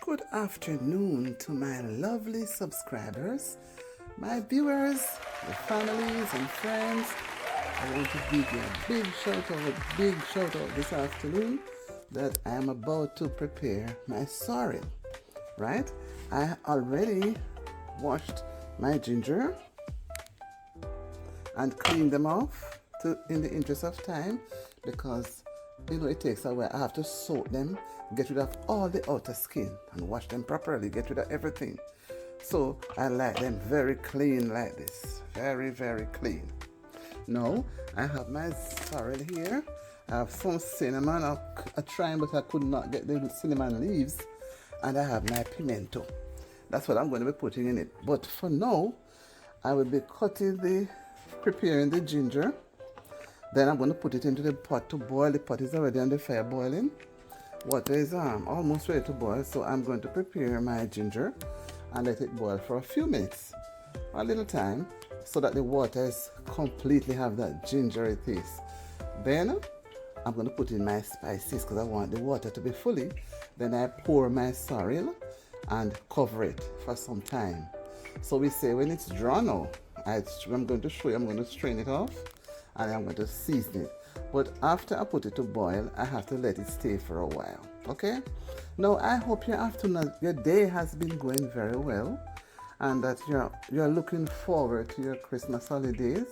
Good afternoon to my lovely subscribers, my viewers, your families and friends. I want to give you a big shout out this afternoon that I am about to prepare my sorrel, right? I already washed my ginger and cleaned them off in the interest of time, because it takes a while. I have to soak them, get rid of all the outer skin and wash them properly, get rid of everything. So I like them very clean like this, very clean. Now I have my sorrel here. I have some cinnamon. I tried, but I could not get the cinnamon leaves. And I have my pimiento. That's what I'm going to be putting in it. But for now, I will be preparing the ginger. Then I'm going to put it into the pot to boil. The pot is already on the fire boiling. Water is almost ready to boil. So I'm going to prepare my ginger and let it boil for a few minutes, a little time, so that the water is completely have that gingery taste. Then I'm going to put in my spices because I want the water to be fully. Then I pour my sorrel and cover it for some time. So we say when it's dry now, I'm going to show you, I'm going to strain it off and I'm going to season it. But after I put it to boil, I have to let it stay for a while. Okay? Now I hope your day has been going very well, and that you're looking forward to your Christmas holidays.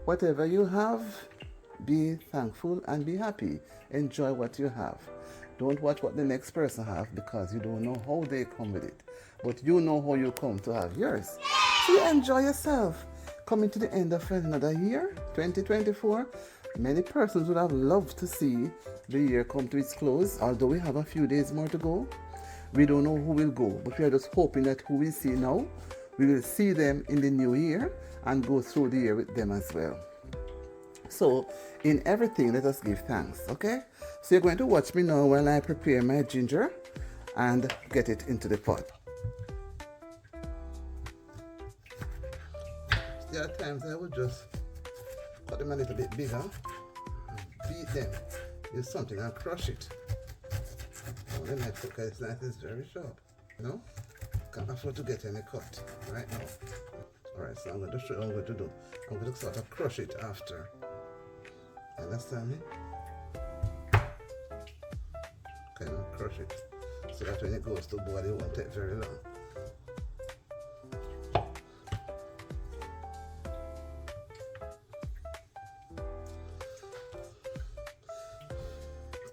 Whatever you have, be thankful and be happy. Enjoy what you have. Don't watch what the next person have, because you don't know how they come with it. But you know how you come to have yours. So you enjoy yourself. Coming to the end of another year, 2024. Many persons would have loved to see the year come to its close, although we have a few days more to go. We don't know who will go, but we are just hoping that who we see now, we will see them in the new year and go through the year with them as well. So in everything, let us give thanks, okay? So you're going to watch me now while I prepare my ginger and get it into the pot. There are times I would just cut them a little bit bigger, beat them, use something and crush it. The knife is very sharp, Can't afford to get any cut right now. Alright, so I'm going to show you what I'm going to do. I'm going to sort of crush it after. Understand me? Okay, now crush it so that when it goes to boil, it won't take very long.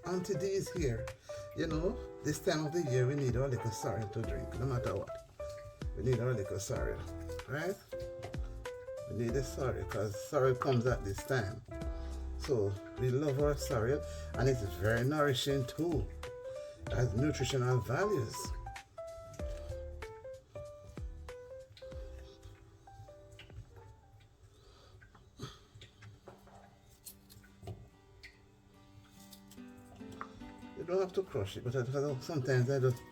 Auntie D is here. This time of the year we need our little sorrel to drink, no matter what. We need our little sorrel, right? We need a sorrel because sorrel comes at this time. So we love our sorrel, and it's very nourishing too. It has nutritional values. You don't have to crush it, but sometimes I just,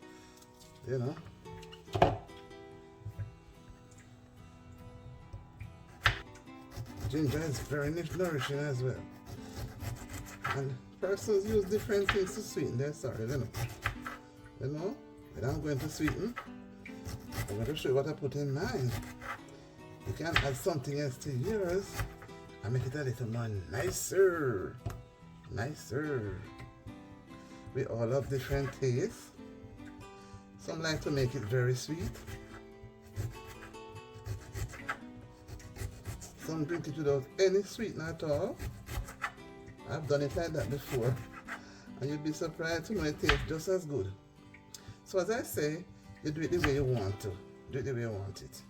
Ginger is very nourishing as well. And persons use different things to sweeten their sorrel, When I'm going to sweeten, I'm going to show you what I put in mine. You can add something else to yours and make it a little more nicer. We all have different tastes. Some like to make it very sweet. Some drink it without any sweetener at all. I've done it like that before, and you'd be surprised to know it tastes just as good. So as I say, you do it the way you want to. Do it the way you want it.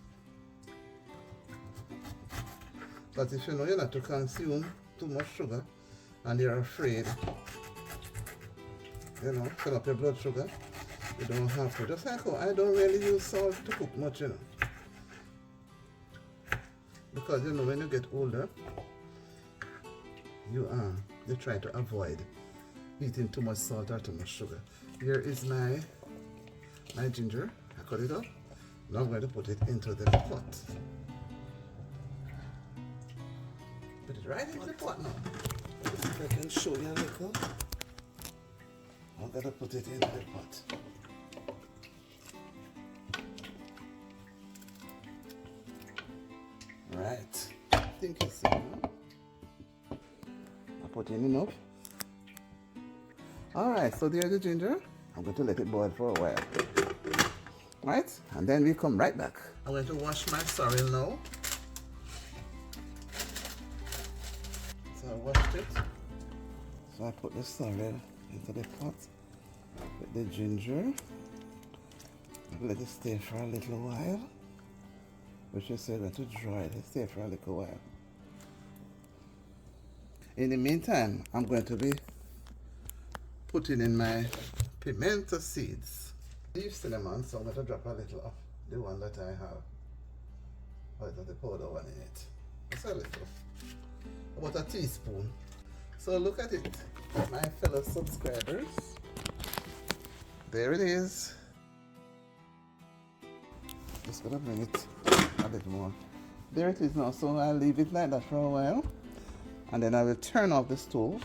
But if you know you're not to consume too much sugar and you're afraid, fill up your blood sugar, you don't have to. Just like how I don't really use salt to cook much, Because when you get older, you try to avoid eating too much salt or too much sugar. Here is my ginger. I cut it up. Now I'm going to put it into the pot. Put it right into the pot now. Let's see if I can show you a little. I'm going to put it into the pot. think it's enough. I put in enough. Alright, so there's the ginger. I'm going to let it boil for a while. Right? And then we come right back. I'm going to wash my sorrel now. So I washed it. So I put the sorrel into the pot with the ginger. Let it stay for a little while. Which is going to dry it. Stay for a little while. In the meantime, I'm going to be putting in my pimiento seeds. Leaf cinnamon, so I'm going to drop a little of the one that I have. A little of the powder one in it. Just a little. About a teaspoon. So look at it, my fellow subscribers. There it is. Just gonna bring it a little more. There it is now. So I'll leave it like that for a while. And then I will turn off the stove.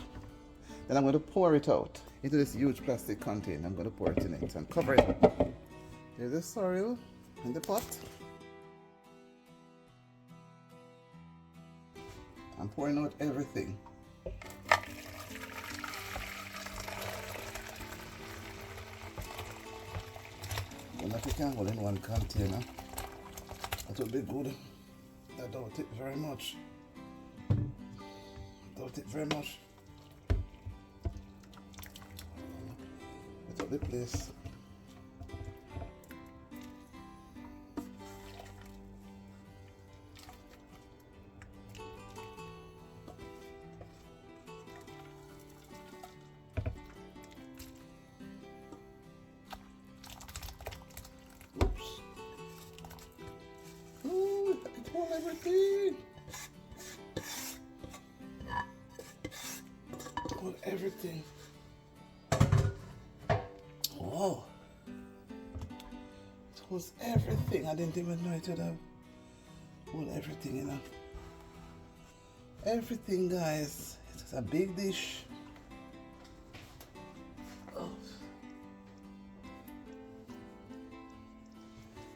Then I'm going to pour it out into this huge plastic container. I'm going to pour it in it and cover it. There's the sorrel in the pot. I'm pouring out everything. Well, if you can hold in one container, that would be good. I doubt it very much. Doubt it very much. Put up the place. Oops. Ooh, it won't everything. Hold everything. Wow. It holds everything. I didn't even know it would have hold everything, you know. Everything, guys. It's a big dish. Oh.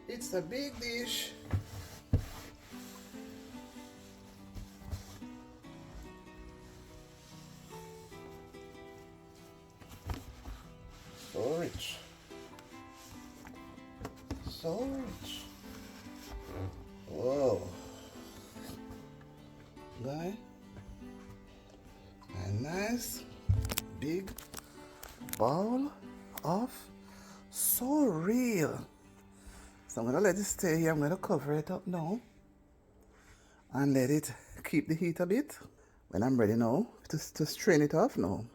It's a big dish. So rich. So rich. Whoa. Guy. A nice big bowl of sorrel. So I'm gonna let it stay here. I'm gonna cover it up now and let it keep the heat a bit. When I'm ready now to strain it off now,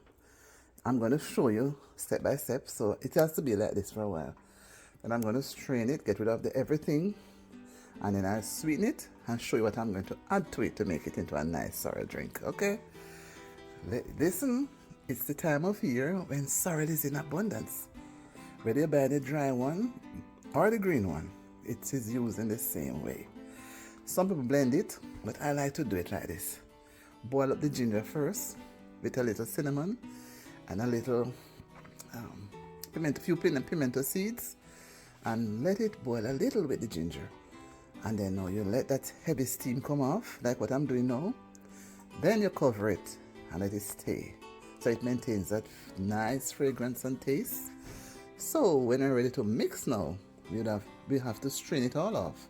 I'm going to show you step by step. So it has to be like this for a while. And I'm going to strain it, get rid of the everything, and then I'll sweeten it and show you what I'm going to add to it to make it into a nice sorrel drink. Okay? Listen, it's the time of year when sorrel is in abundance. Whether you buy the dry one or the green one, it is used in the same way. Some people blend it, but I like to do it like this. Boil up the ginger first with a little cinnamon and a little pimiento seeds, and let it boil a little with the ginger. And then now you let that heavy steam come off, like what I'm doing now. Then you cover it and let it stay, so it maintains that nice fragrance and taste. So when you're ready to mix now, we have to strain it all off.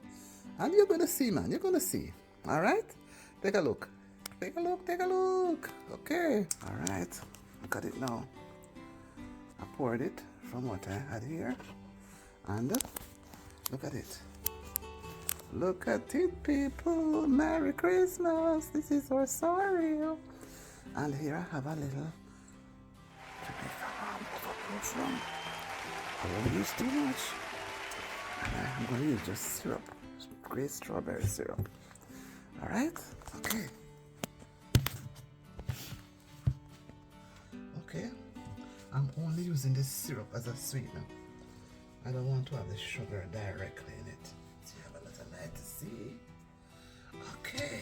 And you're gonna see, man, you're gonna see. All right, take a look. Take a look, take a look. Okay, all right, look at it now. I poured it from what I had here, and look at it. Look at it, people. Merry Christmas. This is our sorrel. And here I have a little Jamaican overflow from. I won't use too much. And I'm going to use just syrup, great strawberry syrup. All right, okay. Okay, I'm only using this syrup as a sweetener. I don't want to have the sugar directly in it. So you have a little light to see. Okay,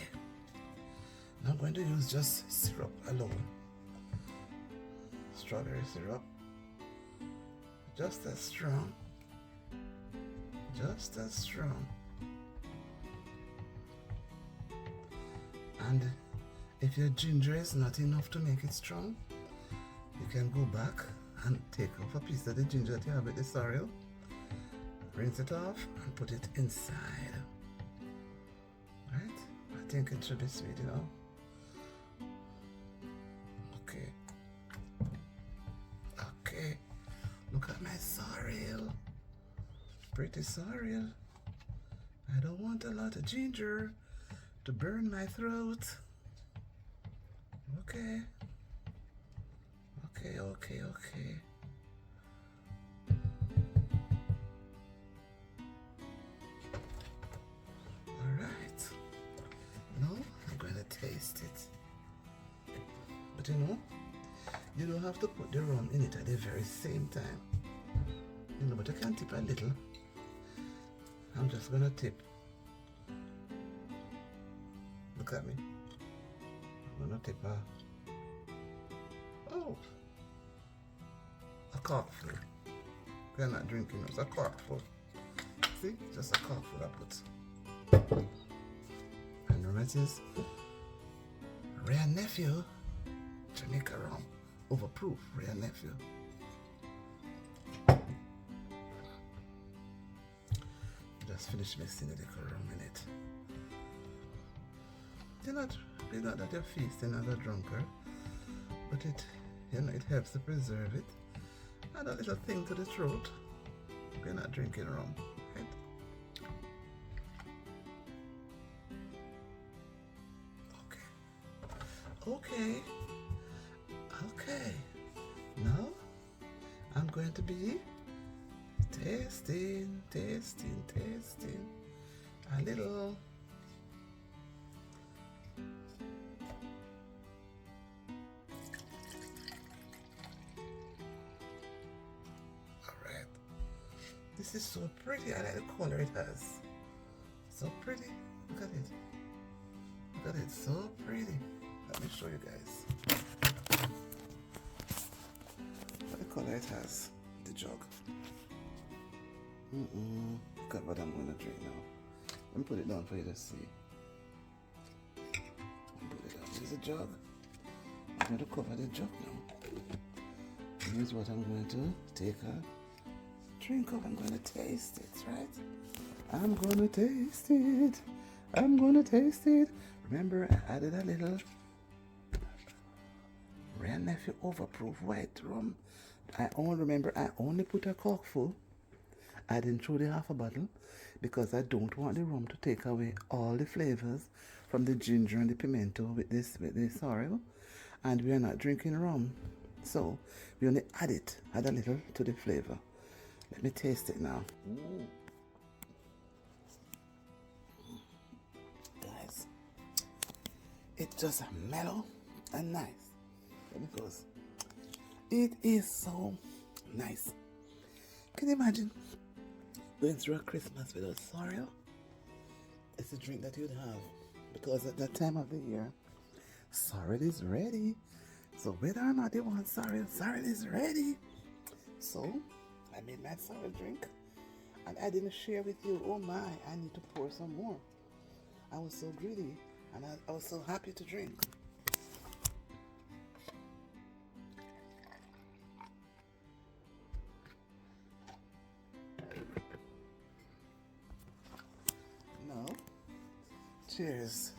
now I'm going to use just syrup alone. Strawberry syrup. Just as strong. Just as strong. And if your ginger is not enough to make it strong, you can go back and take off a piece of the ginger that you have with the sorrel, rinse it off, and put it inside. Right? I think it should be sweet, you know. Okay. Okay. Look at my sorrel. Pretty sorrel. I don't want a lot of ginger to burn my throat. Okay. Okay, okay, okay. Alright. Now I'm going to taste it. But you don't have to put the rum in it at the very same time. But I can tip a little. I'm just going to tip. Look at me. I'm going to tip a corkful. We're not drinking, it's a corkful. See? Just a corkful I put. And the rest is Rare Nephew Jamaican rum. Overproof Rare Nephew. Just finish mixing the rum in it. You're not that you're feasting as a drunkard, but it helps to preserve it. Add a little thing to the throat. You're not drinking rum, right? Okay. Now I'm going to be tasting a little. Alright. This is so pretty. I like the color it has. So pretty. Look at it. Look at it. So pretty. Let me show you guys. Look at the color it has. The jug. Look at what I'm going to drink now. Let me put it down for you to see. Put it down. Here's a jug. I'm going to cover the jug now. Here's what I'm going to take a drink of. I'm going to taste it, right? I'm going to taste it. I'm going to taste it. Remember, I added a little Rare Nephew Overproof white rum. I only put a corkful. I didn't throw the half a bottle because I don't want the rum to take away all the flavors from the ginger and the pimiento with the sorrel. And we are not drinking rum, so we only add a little to the flavor. Let me taste it now. Guys, it's just mellow and nice. Because it is so nice. Can you imagine going through a Christmas without sorrel? It's a drink that you'd have because at that time of the year, sorrel is ready. So whether or not you want sorrel is ready. So I made my sorrel drink and I didn't share with you. Oh my, I need to pour some more. I was so greedy and I was so happy to drink. Cheers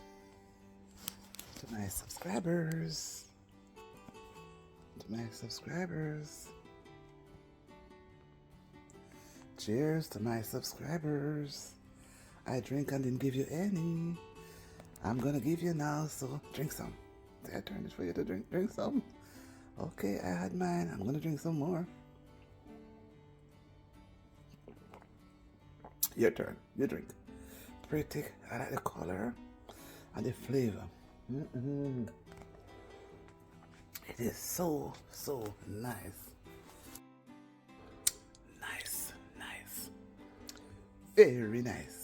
to my subscribers. Cheers to my subscribers. I drink and didn't give you any. I'm gonna give you now, so drink some. I turned it for you to drink. Drink some. Okay, I had mine. I'm gonna drink some more. Your turn. You drink. Pretty. I like the color and the flavor. It is so nice. Nice. Very nice.